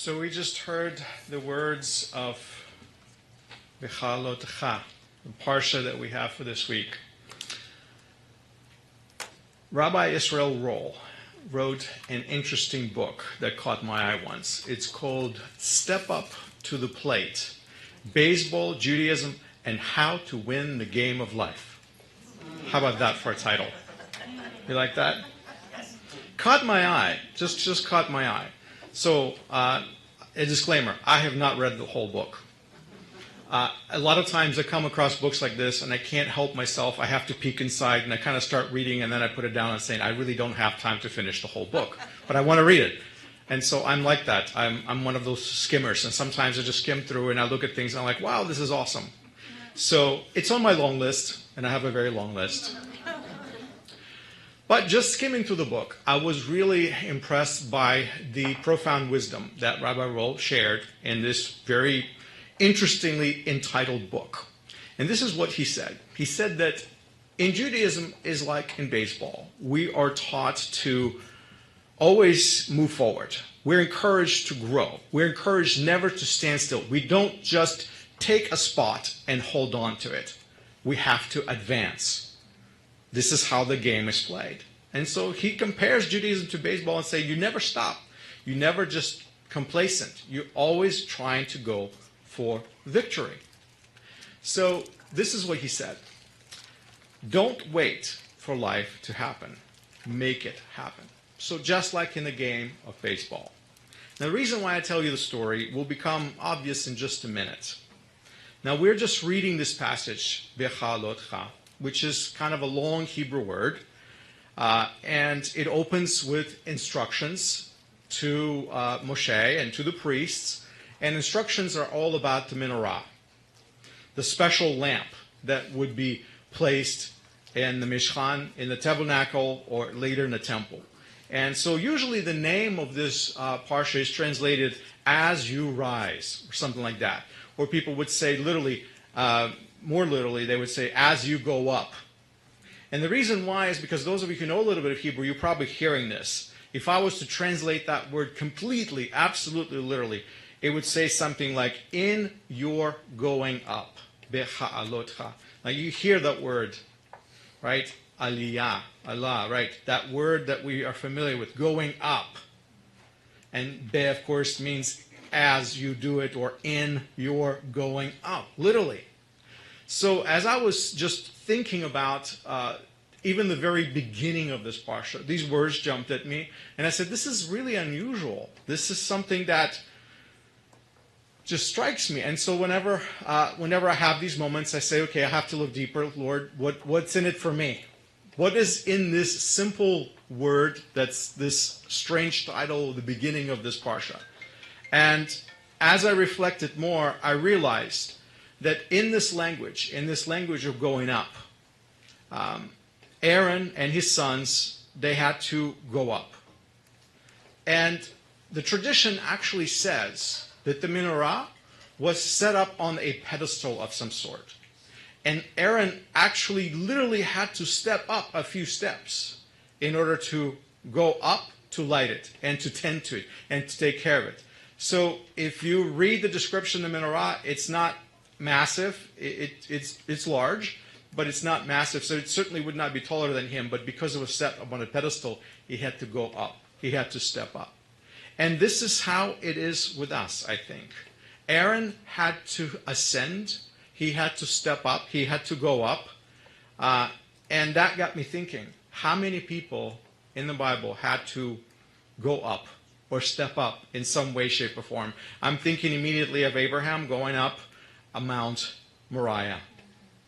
So we just heard the words of Beha'alotecha, the parsha that we have for this week. Rabbi Israel Roll wrote an interesting book that caught my eye once. It's called Step Up to the Plate, Baseball, Judaism, and How to Win the Game of Life. How about that for a title? You like that? Caught my eye, just caught my eye. So, a disclaimer, I have not read the whole book. A lot of times I come across books like this and I can't help myself. I have to peek inside and I kind of start reading and then I put it down and saying, I really don't have time to finish the whole book, but I want to read it. And so I'm like that. I'm one of those skimmers, and sometimes I just skim through and I look at things and I'm like, wow, this is awesome. So it's on my long list, and I have a very long list. But just skimming through the book, I was really impressed by the profound wisdom that Rabbi Roll shared in this very interestingly entitled book. And this is what he said. He said that in Judaism is like in baseball. We are taught to always move forward. We're encouraged to grow. We're encouraged never to stand still. We don't just take a spot and hold on to it. We have to advance. This is how the game is played. And so he compares Judaism to baseball and says, you never stop. You never just complacent. You're always trying to go for victory. So this is what he said. Don't wait for life to happen. Make it happen. So just like in the game of baseball. Now the reason why I tell you the story will become obvious in just a minute. Now we're just reading this passage, Beha'alotecha, which is kind of a long Hebrew word. And it opens with instructions to Moshe and to the priests. And instructions are all about the menorah, the special lamp that would be placed in the Mishkan, in the tabernacle, or later in the temple. And so usually the name of this parsha is translated, as you rise, or something like that. Or people would say literally, more literally, they would say, as you go up. And the reason why is because those of you who know a little bit of Hebrew, you're probably hearing this. If I was to translate that word completely, absolutely literally, it would say something like, in your going up. Beha'alotecha. Now you hear that word, right? Aliyah, Allah, right? That word that we are familiar with, going up. And be, of course, means as you do it or in your going up, literally. So as I was just thinking about even the very beginning of this parsha, these words jumped at me, and I said, this is really unusual. This is something that just strikes me. And so whenever I have these moments, I say, okay, I have to look deeper. Lord, what's in it for me? What is in this simple word that's this strange title, the beginning of this parsha? And as I reflected more, I realized that in this language of going up, Aaron and his sons, they had to go up. And the tradition actually says that the menorah was set up on a pedestal of some sort. And Aaron actually literally had to step up a few steps in order to go up to light it and to tend to it and to take care of it. So if you read the description of the menorah, it's not massive. It's large, but it's not massive. So it certainly would not be taller than him. But because it was set up on a pedestal, he had to go up. He had to step up. And this is how it is with us, I think. Aaron had to ascend. He had to step up. He had to go up. And that got me thinking, how many people in the Bible had to go up or step up in some way, shape, or form? I'm thinking immediately of Abraham going up a Mount Moriah.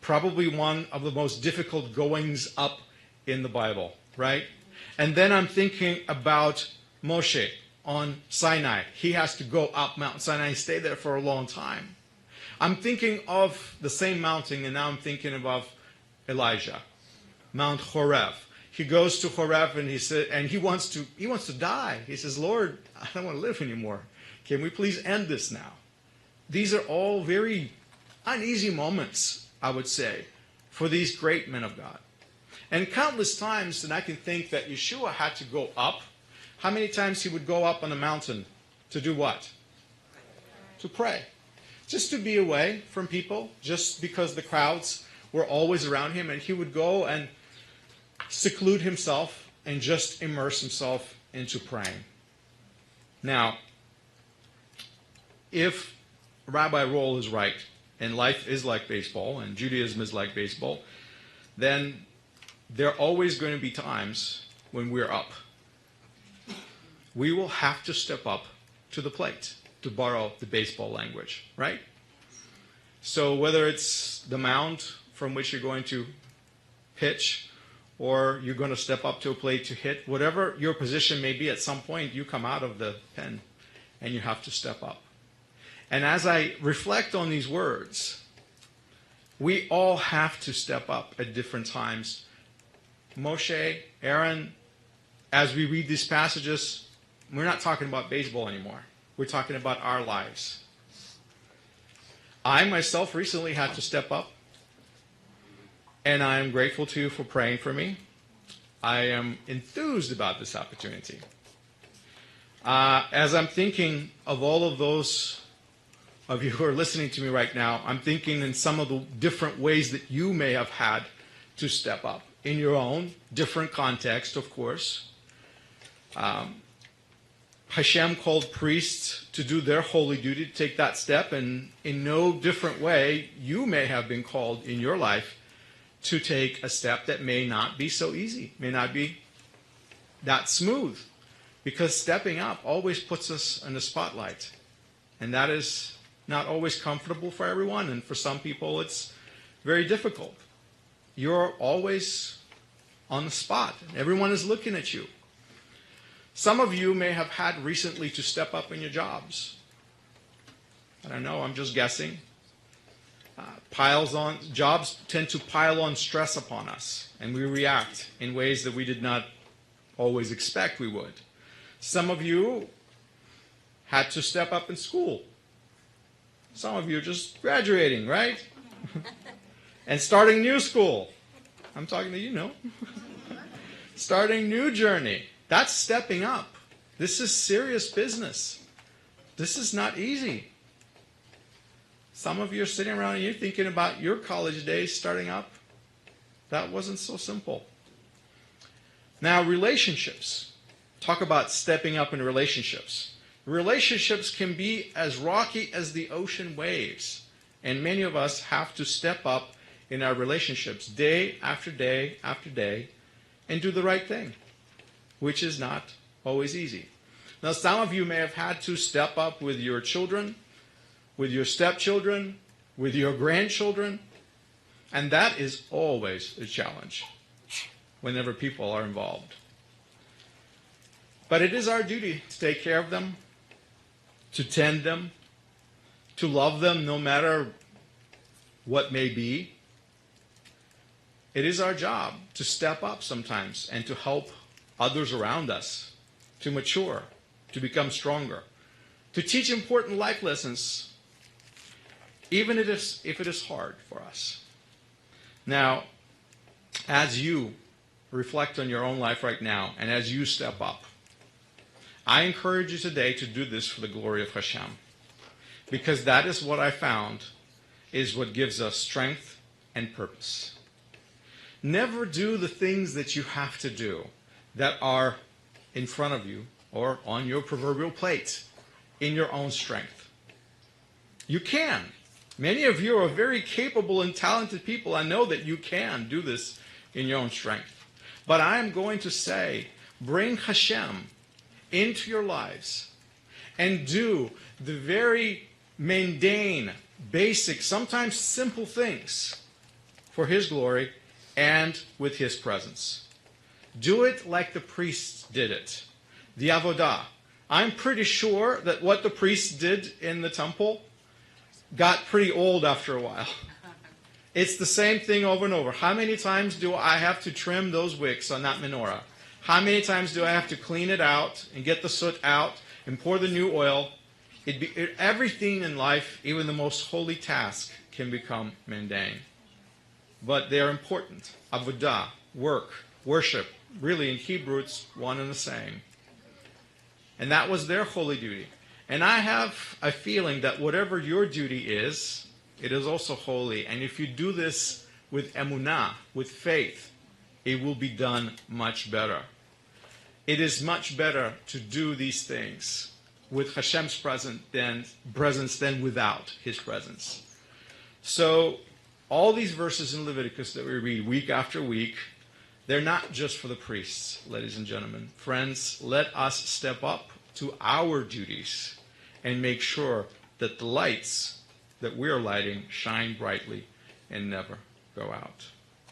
Probably one of the most difficult goings up in the Bible, right? And then I'm thinking about Moshe on Sinai. He has to go up Mount Sinai and stay there for a long time. I'm thinking of the same mountain, and now I'm thinking of Elijah, Mount Horeb. He goes to Horeb and he wants to die. He says, Lord, I don't want to live anymore. Can we please end this now? These are all very uneasy moments, I would say, for these great men of God. And countless times, and I can think that Yeshua had to go up. How many times he would go up on a mountain to do what? to pray, just to be away from people, just because the crowds were always around him, and he would go and seclude himself and just immerse himself into praying. Now, if Rabbi Roll is right, and life is like baseball, and Judaism is like baseball, then there are always going to be times when we're up. We will have to step up to the plate, to borrow the baseball language, right? So whether it's the mound from which you're going to pitch, or you're going to step up to a plate to hit, whatever your position may be, at some point you come out of the pen and you have to step up. And as I reflect on these words, we all have to step up at different times. Moshe, Aaron, as we read these passages, we're not talking about baseball anymore. We're talking about our lives. I myself recently had to step up, and I am grateful to you for praying for me. I am enthused about this opportunity. As I'm thinking of all of those of you who are listening to me right now, I'm thinking in some of the different ways that you may have had to step up in your own different context, of course. Hashem called priests to do their holy duty, to take that step, and in no different way, you may have been called in your life to take a step that may not be so easy, may not be that smooth, because stepping up always puts us in the spotlight, and that is not always comfortable for everyone, and for some people it's very difficult. You're always on the spot, and everyone is looking at you. Some of you may have had recently to step up in your jobs. I don't know, I'm just guessing. Jobs tend to pile on stress upon us, and we react in ways that we did not always expect we would. Some of you had to step up in school. Some of you are just graduating, right? And starting new school. I'm talking to you, no? Starting new journey. That's stepping up. This is serious business. This is not easy. Some of you are sitting around and you're thinking about your college days starting up. That wasn't so simple. Now, relationships. Talk about stepping up in relationships. Relationships can be as rocky as the ocean waves. And many of us have to step up in our relationships day after day after day and do the right thing, which is not always easy. Now, some of you may have had to step up with your children, with your stepchildren, with your grandchildren, and that is always a challenge whenever people are involved. But it is our duty to take care of them, to tend them, to love them no matter what may be. It is our job to step up sometimes and to help others around us to mature, to become stronger, to teach important life lessons, even if it is hard for us. Now, as you reflect on your own life right now, and as you step up, I encourage you today to do this for the glory of Hashem, because that is what I found is what gives us strength and purpose. Never do the things that you have to do that are in front of you or on your proverbial plate in your own strength. You can. Many of you are very capable and talented people. I know that you can do this in your own strength. But I am going to say, bring Hashem into your lives and do the very mundane, basic, sometimes simple things for His glory and with His presence. Do it like the priests did it. The avodah. I'm pretty sure that what the priests did in the temple got pretty old after a while. It's the same thing over and over. How many times do I have to trim those wicks on that menorah? How many times do I have to clean it out and get the soot out and pour the new oil? Everything in life, even the most holy task, can become mundane. But they're important. Avodah, work, worship. Really, in Hebrew, it's one and the same. And that was their holy duty. And I have a feeling that whatever your duty is, it is also holy. And if you do this with emunah, with faith, it will be done much better. It is much better to do these things with Hashem's presence than without His presence. So all these verses in Leviticus that we read week after week, they're not just for the priests, ladies and gentlemen. Friends, let us step up to our duties and make sure that the lights that we're lighting shine brightly and never go out.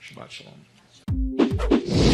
Shabbat Shalom.